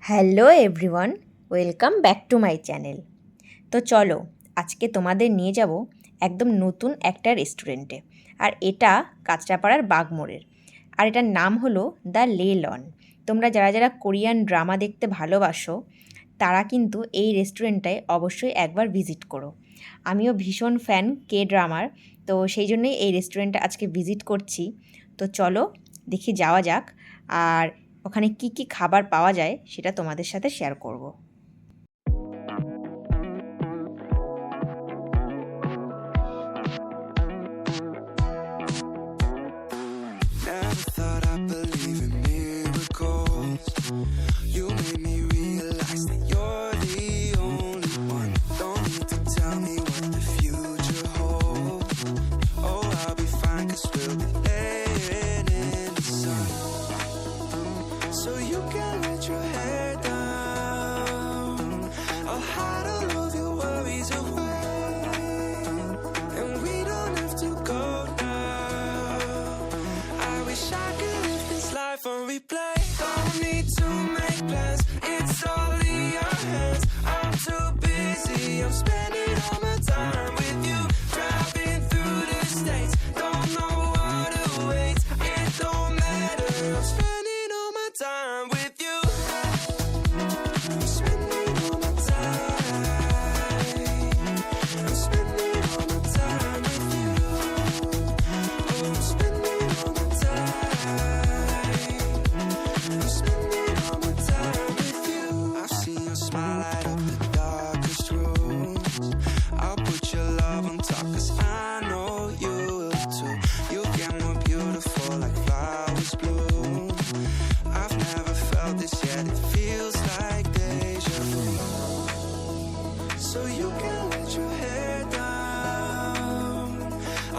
Hello everyone, welcome back to my channel. তো চলো আজকে তোমাদের নিয়ে যাব একদম নতুন একটা রেস্টুরেন্টে। আর এটা কাঁচরাপাড়ার বাগমোড়ের। আর এটার নাম হলো দ্য লে লন। তোমরা যারা যারা কোরিয়ান ড্রামা দেখতে ভালোবাসো তারা কিন্তু এই রেস্টুরেন্টটায় অবশ্যই একবার ভিজিট করো। আমিও ভীষণ ফ্যান কে ড্রামার, তো সেই জন্যই এই রেস্টুরেন্টটা আজকে ভিজিট করছি। তো চলো দেখি যাওয়া যাক, আর ওখানে কি কি খাবার পাওয়া যায় সেটা তোমাদের সাথে শেয়ার করব। Never thought I'd believe in miracles. You made me realize that you're the only one. Don't need to tell me what the future holds. Oh, I'll be fine 'cause we'll be laying in the sun. So you can let your hair down. I'll hide all of your worries away, and we don't have to go now. I wish I could live this life on replay. Don't need to make plans, it's all in your hands. I'm too busy, I'm spending all my time with you. Driving through the states, don't know what awaits. It don't matter, I'm spending all my time with you. I'm spending all my time. I'm spending all my time with you. Oh, I'm spending all my time. I'm spending all my time with you. I've seen your smile light up the darkest rooms. I'll put your love on top 'cause I know you will too. You get more beautiful like flowers bloom. I've never felt this yet, it feels like deja vu. So you can let your hair down.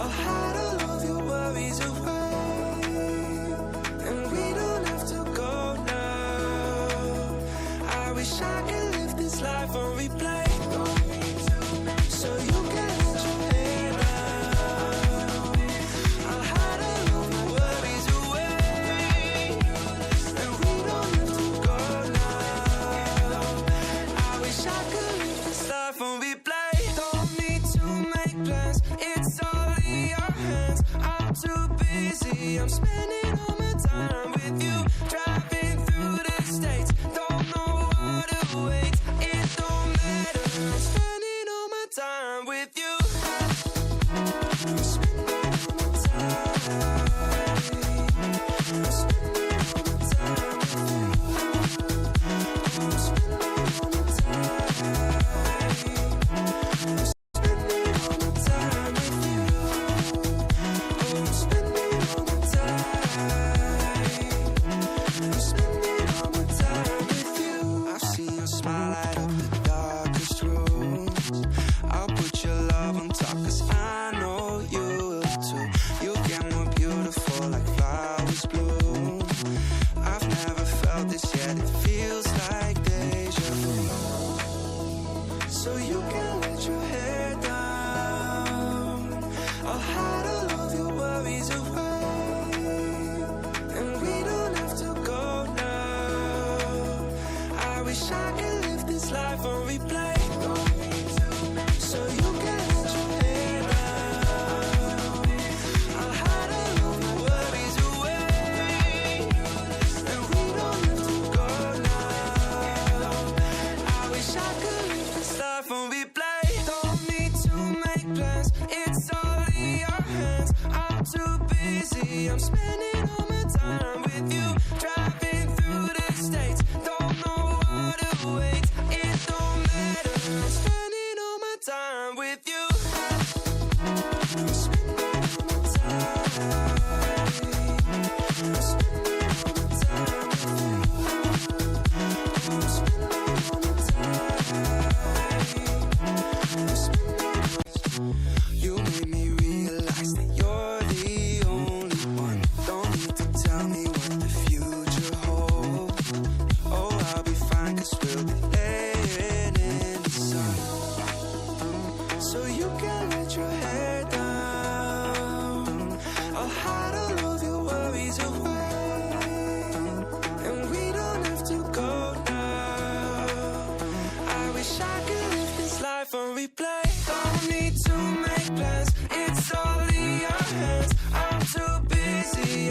I'll hide all of your worries away, and we don't have to go now. I wish I could live this life on replay. So you can let your hair down. I'll hide all of your worries away, and we don't have to go now. I wish I could live this life on replay. Don't need to make plans, it's all in your hands. I'm too busy, I'm spending all my time with you. Driving through the states, don't know what awaits. It don't matter, I'm spending all my time with you. I'm spending all my time. I'm spending all my time with you. I'm spending all my time. Spending all my time with you. Oh, I'm spending all my time. I'm spending all my time with you. I've seen your smile light up the darkest rooms. I'll put your love on top 'cause I know you will too. You get more beautiful like flowers bloom. I've never felt this yet, it feels like deja vu. So you can let your hair down. I'll hide all of your worries away, and we don't have to go now. I wish I could live this life on replay. So you can let your hair down. I'll hide all of your worries away, and we don't have to go now. I wish I could live this life on replay. Don't need to make plans, it's all in your hands. I'm too busy, I'm spending all my time with you. Driving through the states, don't know what awaits. It don't matter, I'm spending all my time with you. I'm spending all my time. I'm spending all my time with you. I'm spending all my time. I'm spending. You made me realize that you're the only one. Don't need to tell me what the future holds. Oh, I'll be fine 'cause we'll be laying in the sun. So you can let your hair down. I'll hide all of your worries away, and we don't have to go now.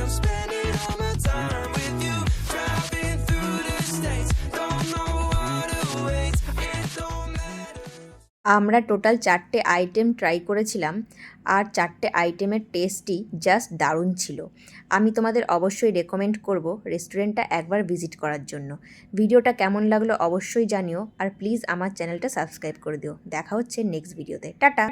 I'm spending all my time with you. Driving through the states, don't know what awaits. It don't matter. আমরা total 4টে item try করেছিলাম আর 4টে আইটেমের টেস্টই just দারুণ ছিল। আমি তোমাদের অবশ্যই recommend করব রেস্টুরেন্টটা একবার ভিজিট করার জন্য। ভিডিওটা কেমন লাগলো অবশ্যই জানিও আর প্লিজ আমার চ্যানেলটা সাবস্ক্রাইব করে দিও। দেখা হচ্ছে নেক্সট ভিডিওতে। টাটা।